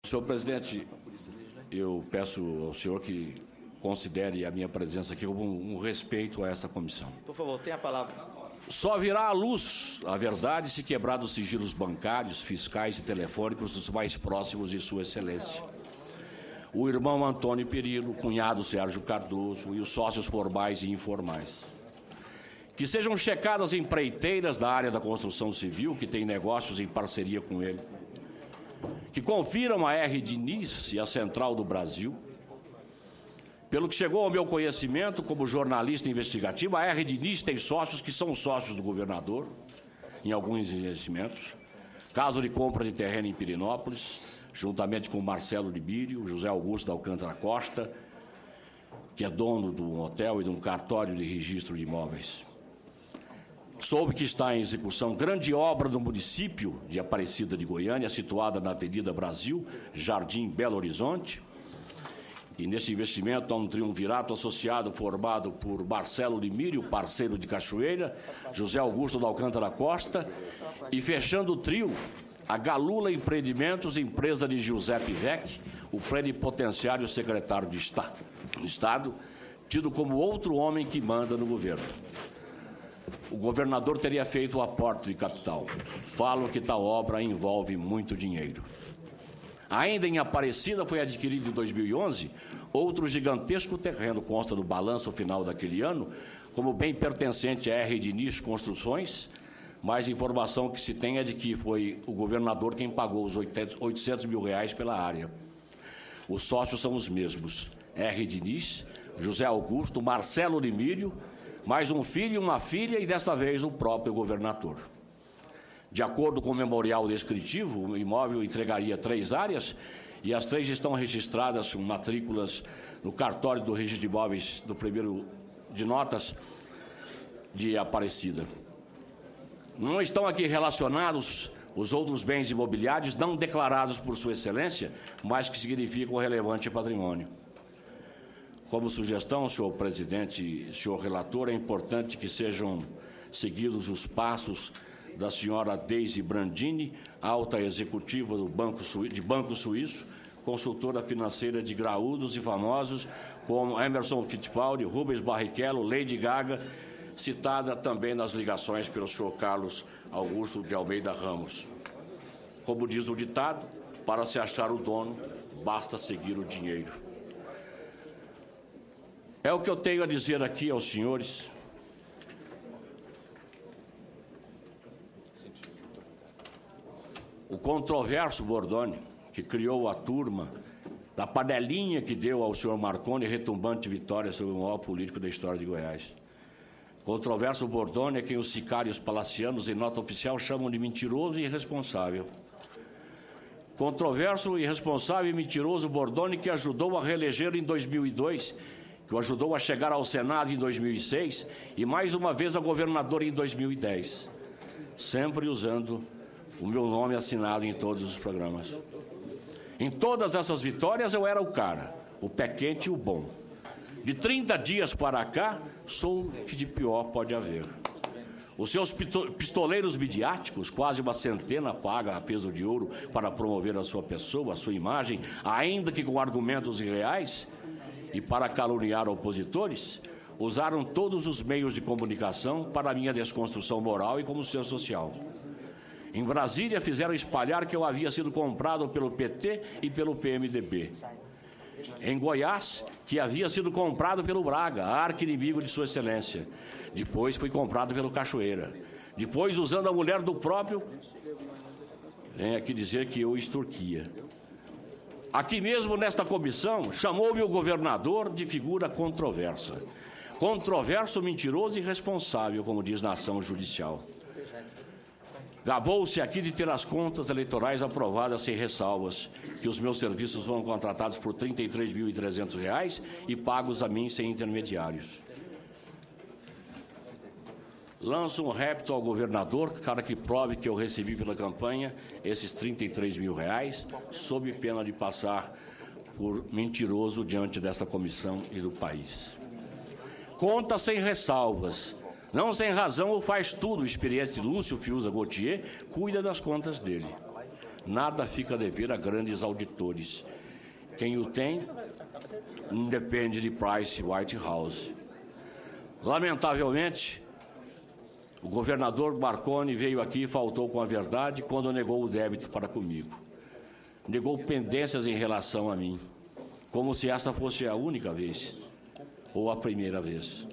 Senhor presidente, eu peço ao senhor que considere a minha presença aqui como um respeito a essa comissão. Por favor, tenha a palavra. Só virá à luz a verdade se quebrar os sigilos bancários, fiscais e telefônicos dos mais próximos de Sua Excelência. O irmão Antônio Perillo, o cunhado Sérgio Cardoso e os sócios formais e informais. Que sejam checadas empreiteiras da área da construção civil que têm negócios em parceria com ele. Que confiram a R. Diniz e a Central do Brasil. Pelo que chegou ao meu conhecimento como jornalista investigativo, a R. Diniz tem sócios que são sócios do governador em alguns investimentos. Caso de compra de terreno em Pirenópolis, juntamente com Marcelo Libírio, José Augusto da Alcântara Costa, que é dono de um hotel e de um cartório de registro de imóveis. Soube que está em execução grande obra do município de Aparecida de Goiânia, situada na Avenida Brasil, Jardim Belo Horizonte. E nesse investimento há um triunvirato associado formado por Marcelo Limírio, parceiro de Cachoeira, José Augusto da Alcântara Costa, e fechando o trio, a Galula Empreendimentos, empresa de Giuseppe Vecchi, o plenipotenciário secretário de Estado, tido como outro homem que manda no governo. O governador teria feito o aporte de capital. Falo que tal obra envolve muito dinheiro. Ainda em Aparecida foi adquirido em 2011 outro gigantesco terreno, consta do balanço final daquele ano, como bem pertencente à R. Diniz Construções, mas a informação que se tem é de que foi o governador quem pagou os 800 mil reais pela área. Os sócios são os mesmos, R. Diniz, José Augusto, Marcelo Limírio, mais um filho e uma filha e, desta vez, o próprio governador. De acordo com o memorial descritivo, o imóvel entregaria 3 áreas e as 3 estão registradas com matrículas no cartório do registro de imóveis do primeiro de notas de Aparecida. Não estão aqui relacionados os outros bens imobiliários não declarados por Sua Excelência, mas que significam relevante patrimônio. Como sugestão, senhor presidente, senhor relator, é importante que sejam seguidos os passos da senhora Deise Brandini, alta executiva do Banco Suíço, consultora financeira de graúdos e famosos como Emerson Fittipaldi, Rubens Barrichello, Lady Gaga, citada também nas ligações pelo senhor Carlos Augusto de Almeida Ramos. Como diz o ditado, para se achar o dono, basta seguir o dinheiro. É o que eu tenho a dizer aqui aos senhores. O controverso Bordoni, que criou a turma da panelinha que deu ao senhor Marconi retumbante vitória sobre o maior político da história de Goiás. Controverso Bordoni é quem os sicários palacianos, em nota oficial, chamam de mentiroso e irresponsável. Controverso, irresponsável e mentiroso Bordoni, que ajudou a reeleger em 2002, que o ajudou a chegar ao Senado em 2006 e mais uma vez a governador em 2010, sempre usando o meu nome assinado em todos os programas. Em todas essas vitórias eu era o cara, o pé quente e o bom. De 30 dias para cá, sou o que de pior pode haver. Os seus pistoleiros midiáticos, quase uma centena paga a peso de ouro para promover a sua pessoa, a sua imagem, ainda que com argumentos irreais, e para caluniar opositores, usaram todos os meios de comunicação para a minha desconstrução moral e como ser social. Em Brasília, fizeram espalhar que eu havia sido comprado pelo PT e pelo PMDB. Em Goiás, que havia sido comprado pelo Braga, arqui-inimigo de Sua Excelência. Depois fui comprado pelo Cachoeira. Depois, usando a mulher do próprio, vem aqui dizer que eu extorquia. Aqui mesmo, nesta comissão, chamou-me o governador de figura controversa. Controverso, mentiroso e irresponsável, como diz na ação judicial. Gabou-se aqui de ter as contas eleitorais aprovadas sem ressalvas, que os meus serviços foram contratados por R$ 33.300 e pagos a mim sem intermediários. Lanço um repto ao governador, cara que prove que eu recebi pela campanha esses R$ 33 mil, sob pena de passar por mentiroso diante dessa comissão e do país. Conta sem ressalvas. Não sem razão o faz tudo. O experiente Lúcio Fiuza Gautier cuida das contas dele. Nada fica a dever a grandes auditores. Quem o tem, independe de Price Whitehouse. Lamentavelmente, o governador Marconi veio aqui e faltou com a verdade quando negou o débito para comigo. Negou pendências em relação a mim, como se essa fosse a única vez, ou a primeira vez.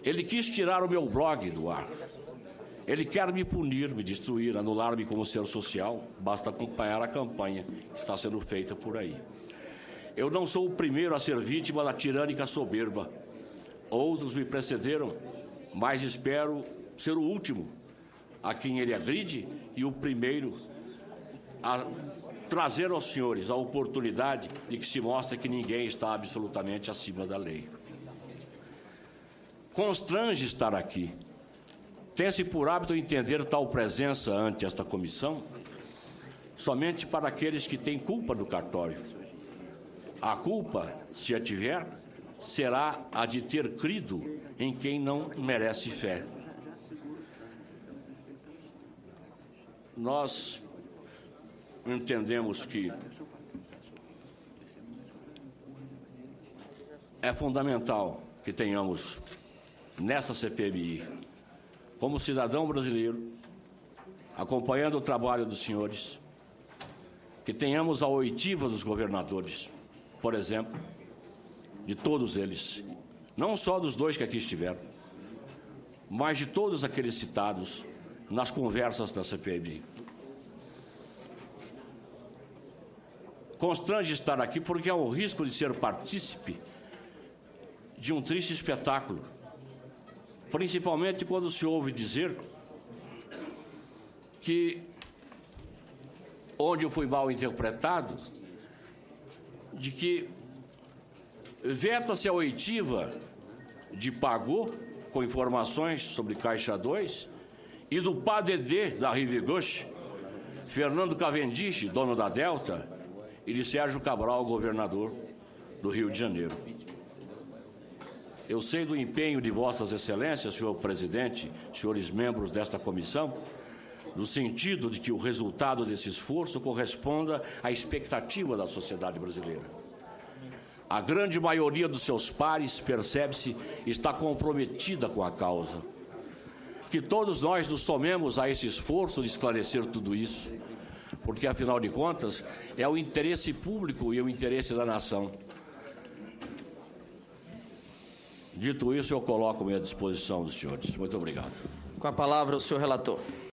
Ele quis tirar o meu blog do ar. Ele quer me punir, me destruir, anular-me como ser social. Basta acompanhar a campanha que está sendo feita por aí. Eu não sou o primeiro a ser vítima da tirânica soberba. Outros me precederam, mas espero ser o último a quem ele agride e o primeiro a trazer aos senhores a oportunidade de que se mostre que ninguém está absolutamente acima da lei. Constrange estar aqui. Tem-se por hábito entender tal presença ante esta comissão somente para aqueles que têm culpa do cartório. A culpa, se a tiver, será a de ter crido em quem não merece fé. Nós entendemos que é fundamental que tenhamos nessa CPMI, como cidadão brasileiro, acompanhando o trabalho dos senhores, que tenhamos a oitiva dos governadores, por exemplo, de todos eles, não só dos dois que aqui estiveram, mas de todos aqueles citados nas conversas da CPMI. Constrange estar aqui porque há o risco de ser partícipe de um triste espetáculo, principalmente quando se ouve dizer que, onde eu fui mal interpretado, de que veta-se a oitiva de Pagô, com informações sobre Caixa 2, e do PADD da Rivigoche, Fernando Cavendish, dono da Delta, e de Sérgio Cabral, governador do Rio de Janeiro. Eu sei do empenho de Vossas Excelências, senhor presidente, senhores membros desta comissão, no sentido de que o resultado desse esforço corresponda à expectativa da sociedade brasileira. A grande maioria dos seus pares, percebe-se, está comprometida com a causa. Que todos nós nos somemos a esse esforço de esclarecer tudo isso, porque, afinal de contas, é o interesse público e o interesse da nação. Dito isso, eu coloco-me à disposição dos senhores. Muito obrigado. Com a palavra, o senhor relator.